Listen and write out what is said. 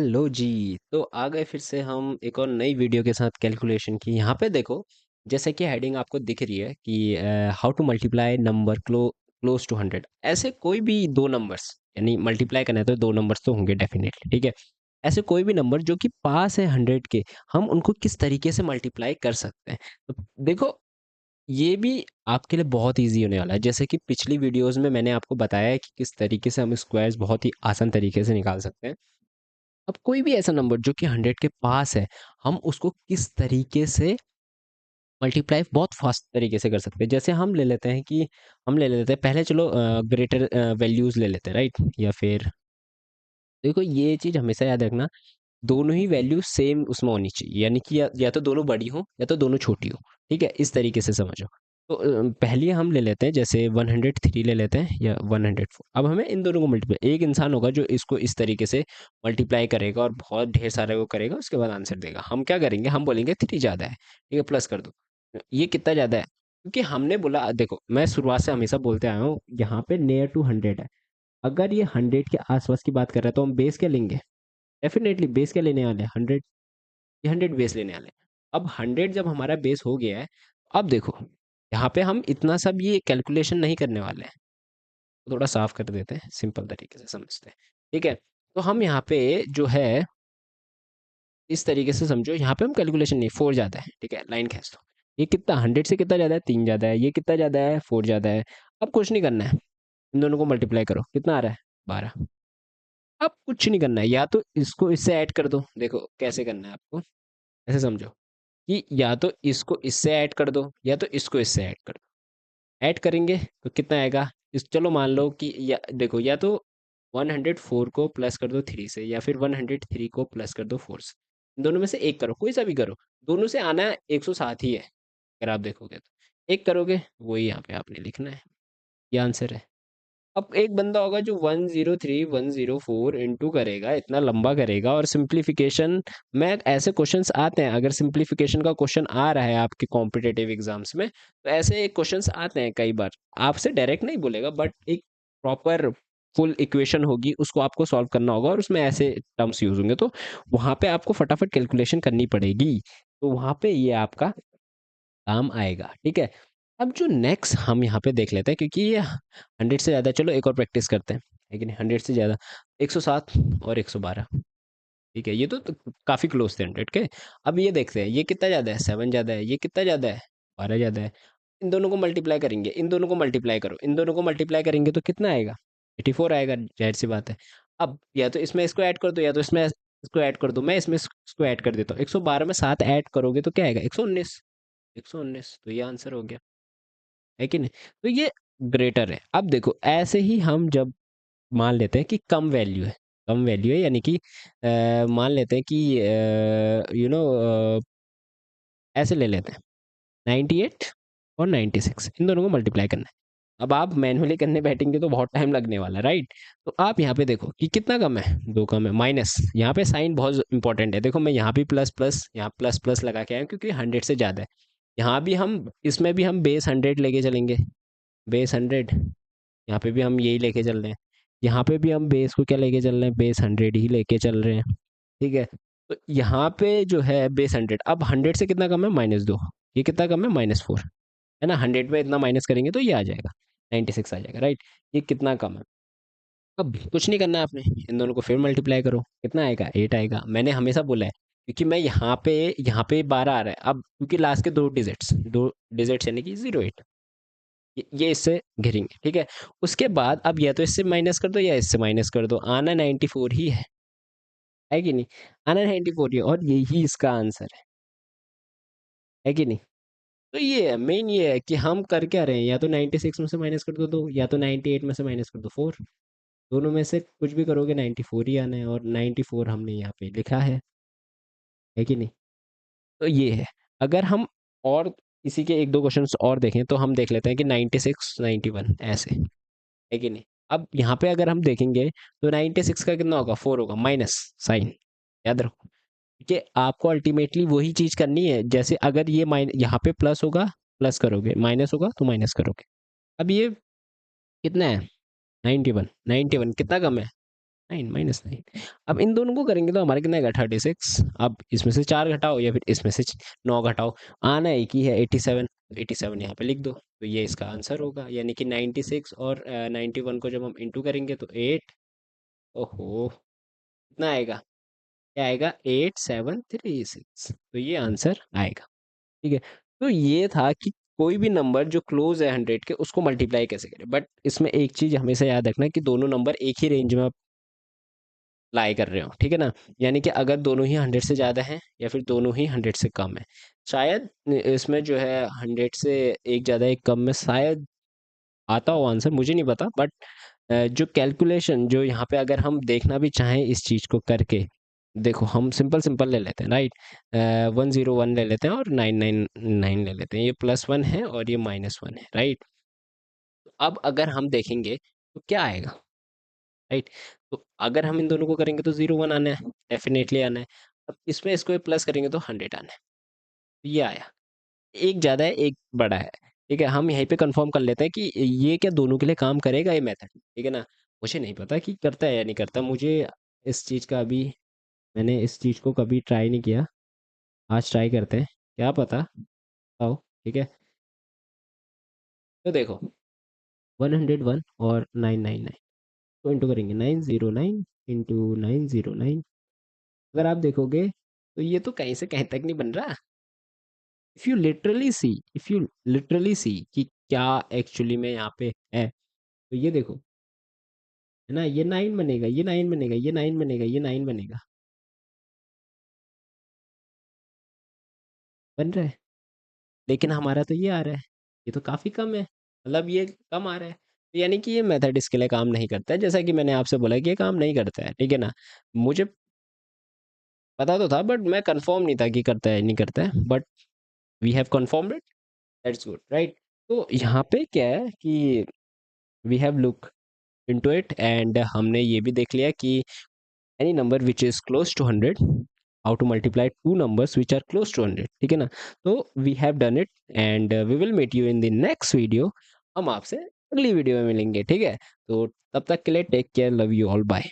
Hello जी। तो आ गए फिर से हम एक और नई वीडियो के साथ कैलकुलेशन की। यहाँ पे देखो, जैसे कि हेडिंग आपको दिख रही है कि how to multiply number close to 100। ऐसे कोई भी दो नंबर्स, यानी मल्टीप्लाई करना है तो दो नंबर्स तो होंगे डेफिनेटली, ठीक है। ऐसे कोई भी नंबर जो कि पास है 100 के, हम उनको किस तरीके से मल्टीप्लाई कर सकते हैं। तो देखो, ये भी आपके लिए बहुत इजी होने वाला है। जैसे कि पिछली वीडियोस में मैंने आपको बताया है कि किस तरीके से हम स्क्वायर्स बहुत ही आसान तरीके से निकाल सकते हैं। अब कोई भी ऐसा नंबर जो कि 100 के पास है, हम उसको किस तरीके से मल्टीप्लाई बहुत फास्ट तरीके से कर सकते हैं। जैसे हम ले लेते हैं कि हम ले लेते हैं पहले, चलो ग्रेटर वैल्यूज ले लेते हैं, राइट। या फिर देखो, ये चीज हमेशा याद रखना, दोनों ही वैल्यू सेम उसमें होनी चाहिए, यानी कि या तो दोनों बड़ी हो या तो दोनों छोटी हो। ठीक है, इस तरीके से समझो। तो पहले हम ले लेते हैं, जैसे 103 ले लेते हैं या 104। अब हमें इन दोनों को मल्टीप्लाई, एक इंसान होगा जो इसको इस तरीके से मल्टीप्लाई करेगा और बहुत ढेर सारे को करेगा, उसके बाद आंसर देगा। हम क्या करेंगे, हम बोलेंगे 3 ज़्यादा है, ठीक है, प्लस कर दो। ये कितना ज़्यादा है, क्योंकि हमने बोला, देखो मैं शुरुआत से हमेशा बोलते आया हूँ, यहाँ पे नियर टू 100 है। अगर ये 100 के आसपास की बात कर रहा है तो हम बेस क्या लेंगे, डेफिनेटली बेस क्या लेने वाले हैं, 100। ये 100 बेस लेने वाले हैं। अब 100 जब हमारा बेस हो गया है, अब देखो, यहाँ पे हम इतना सब ये कैलकुलेशन नहीं करने वाले हैं। तो थोड़ा साफ कर देते हैं, सिंपल तरीके से समझते हैं, ठीक है। तो हम यहाँ पे जो है, इस तरीके से समझो, यहाँ पे हम कैलकुलेशन नहीं, 4 ज़्यादा है, ठीक है, लाइन खींच दो। ये कितना, 100 से कितना ज़्यादा है, 3 ज़्यादा है। ये कितना ज़्यादा है, 4 ज़्यादा है। अब कुछ नहीं करना है, इन दोनों को मल्टीप्लाई करो, कितना आ रहा है, 12। अब कुछ नहीं करना है, या तो इसको इससे ऐड कर दो। देखो कैसे करना है आपको, ऐसे समझो कि या तो इसको इससे ऐड कर दो या तो इसको इससे ऐड कर दो। ऐड करेंगे तो कितना आएगा, इस चलो मान लो कि, या देखो, या तो 104 को प्लस कर दो 3 से, या फिर 103 को प्लस कर दो 4 से। इन दोनों में से एक करो, कोई सा भी करो। दोनों से आना 107 ही है, अगर आप देखोगे तो। एक करोगे, वही यहाँ पे आपने लिखना है, ये आंसर है। अब एक बंदा होगा जो 103 104 इंटू करेगा, इतना लंबा करेगा, और सिंप्लीफिकेशन में ऐसे क्वेश्चंस आते हैं। अगर सिंप्लीफिकेशन का क्वेश्चन आ रहा है आपके कॉम्पिटेटिव एग्जाम्स में, तो ऐसे क्वेश्चंस आते हैं कई बार। आपसे डायरेक्ट नहीं बोलेगा, बट एक प्रॉपर फुल इक्वेशन होगी, उसको आपको सॉल्व करना होगा, और उसमें ऐसे टर्म्स यूज होंगे। तो वहां पे आपको फटाफट कैलकुलेशन करनी पड़ेगी। तो वहां पे ये आपका काम आएगा, ठीक है। अब जो नेक्स्ट हम यहाँ पे देख लेते हैं, क्योंकि ये 100 से ज़्यादा, चलो एक और प्रैक्टिस करते हैं, है कि नहीं। 100 से ज़्यादा, 107 और 112, ठीक है, ये तो काफ़ी क्लोज थे 100 के। अब ये देखते हैं, ये कितना ज़्यादा है, 7 ज़्यादा है। ये कितना ज़्यादा है, 12 ज़्यादा है। इन दोनों को मल्टीप्लाई करेंगे, इन दोनों को मल्टीप्लाई करो, इन दोनों को मल्टीप्लाई करेंगे तो कितना आएगा, 84 आएगा, जाहिर सी बात है। अब या तो इसमें इसको ऐड कर दो या तो इसमें इसको ऐड कर दो। मैं इसमें इसको ऐड कर देता हूँ, 112 में 7 ऐड करोगे तो क्या आएगा, 119। 119, तो ये आंसर हो गया, है कि नहीं। तो ये ग्रेटर है। अब देखो, ऐसे ही हम जब मान लेते हैं कि कम वैल्यू है, कम वैल्यू है, यानी कि मान लेते हैं कि ऐसे ले लेते हैं, 98 और 96, इन दोनों को मल्टीप्लाई करना है। अब आप मैन्युअली करने बैठेंगे तो बहुत टाइम लगने वाला है, राइट। तो आप यहाँ पे देखो कि कितना कम है, दो कम है। माइनस, यहाँ पे साइन बहुत इंपॉर्टेंट है। देखो मैं यहाँ भी प्लस प्लस, यहाँ प्लस प्लस लगा के आया हूं, क्योंकि 100 से ज़्यादा है। यहाँ भी हम, इसमें भी हम बेस 100 लेके चलेंगे, बेस 100। यहाँ पे भी हम यही लेके चल रहे हैं। यहाँ पे भी हम बेस को क्या लेके चल रहे हैं, बेस 100 ही लेके चल रहे हैं, ठीक है। तो यहाँ पे जो है बेस 100, अब 100 से कितना कम है, -2। ये कितना कम है, -4, है ना। 100 में इतना माइनस करेंगे तो ये आ जाएगा, 96 आ जाएगा, राइट। ये कितना कम है। अब कुछ नहीं करना है आपने, इन दोनों को फिर मल्टीप्लाई करो, कितना आएगा, 8 आएगा। मैंने हमेशा बोला है, क्योंकि मैं यहाँ पे 12 आ रहा है। अब क्योंकि लास्ट के दो डिजिट्स यानी कि 08, ये इससे घिरेंगे, ठीक है। उसके बाद अब या तो इससे माइनस कर दो या इससे माइनस कर दो, आना 94 ही है कि नहीं। आना 94 ही है, और यही इसका आंसर है कि नहीं। तो ये है मेन, ये है कि हम कर क्या रहे हैं, या तो 96 में से माइनस कर दो 2, या तो 98 में से माइनस कर दो 4। दोनों में से कुछ भी करोगे 94 ही आना है, और 94 हमने यहाँ पे लिखा है कि नहीं। तो ये है। अगर हम और इसी के एक दो क्वेश्चंस और देखें, तो हम देख लेते हैं कि 96 91 ऐसे, है कि नहीं। अब यहाँ पे अगर हम देखेंगे तो 96 का कितना होगा, 4 होगा, माइनस साइन, याद रखो कि आपको अल्टीमेटली वही चीज करनी है। जैसे अगर ये माइन यहाँ पे प्लस होगा, प्लस करोगे, माइनस होगा तो माइनस करोगे। अब ये कितना है, 91, 91 कितना कम है, 9 -9। अब इन दोनों को करेंगे तो हमारा कितना आएगा 36। अब इसमें से 4 घटाओ या फिर इसमें से 9 घटाओ, आना एक ही है 87। 87 यहाँ पे लिख दो, तो ये इसका आंसर होगा, यानी कि 96 और 91 को जब हम इंटू करेंगे तो 8। ओहो, कितना आएगा, क्या आएगा, 8736, तो ये आंसर आएगा। ठीक है, तो ये था कि कोई भी नंबर जो क्लोज है 100 के उसको मल्टीप्लाई कैसे करें, बट इसमें एक चीज हमेशा याद रखना कि दोनों नंबर एक ही रेंज में लाई कर रहे हो, ठीक है ना। यानी कि अगर दोनों ही 100 से ज़्यादा हैं या फिर दोनों ही 100 से कम है, शायद इसमें जो है 100 से एक ज़्यादा एक कम में शायद आता हो आंसर, मुझे नहीं पता, बट जो कैलकुलेशन जो यहाँ पे अगर हम देखना भी चाहें इस चीज़ को करके, देखो हम सिंपल सिंपल ले लेते हैं, राइट। 101 ले लेते हैं और 999 ले लेते हैं, ये +1 है और ये -1 है, राइट। अब अगर हम देखेंगे तो क्या आएगा, राइट। तो अगर हम इन दोनों को करेंगे तो 0 1 आना है, डेफिनेटली आना है। अब इसमें इसको प्लस करेंगे तो 100 आना है, तो ये आया। एक ज़्यादा है एक बड़ा है, ठीक है। हम यहीं पे कंफर्म कर लेते हैं कि ये क्या दोनों के लिए काम करेगा ये मेथड, ठीक है ना। मुझे नहीं पता कि करता है या नहीं करता, मुझे इस चीज़ का अभी, मैंने इस चीज़ को कभी ट्राई नहीं किया, आज ट्राई करते हैं, क्या पता आओ, ठीक है। तो देखो 101 और 999 को इंटू करेंगे, 909 इंटू 909, अगर आप देखोगे तो ये तो कहीं से कहीं तक नहीं बन रहा। इफ यू लिटरली सी कि क्या एक्चुअली में यहाँ पे है, तो ये देखो, है ना, ये 9 बनेगा, ये 9 बनेगा, ये 9 बनेगा, ये 9 बनेगा, बन रहा है। लेकिन हमारा तो ये आ रहा है, ये तो काफी कम है, मतलब ये कम आ रहा है, तो यानी कि ये मेथड इसके लिए काम नहीं करता है, जैसा कि मैंने आपसे बोला कि ये काम नहीं करता है, ठीक है ना। मुझे पता तो था बट मैं कंफर्म नहीं था कि करता है नहीं करता है, but we have confirmed it, that's good, right. तो यहाँ पे क्या है कि we have look into it and हमने ये भी देख लिया कि any number which is close to 100, how to multiply two numbers which are close to 100, ठीक है ना। तो we have done it and we will meet you in the next video। हम आपसे अगली वीडियो में मिलेंगे, ठीक है। तो तब तक के लिए take care, love you all, bye.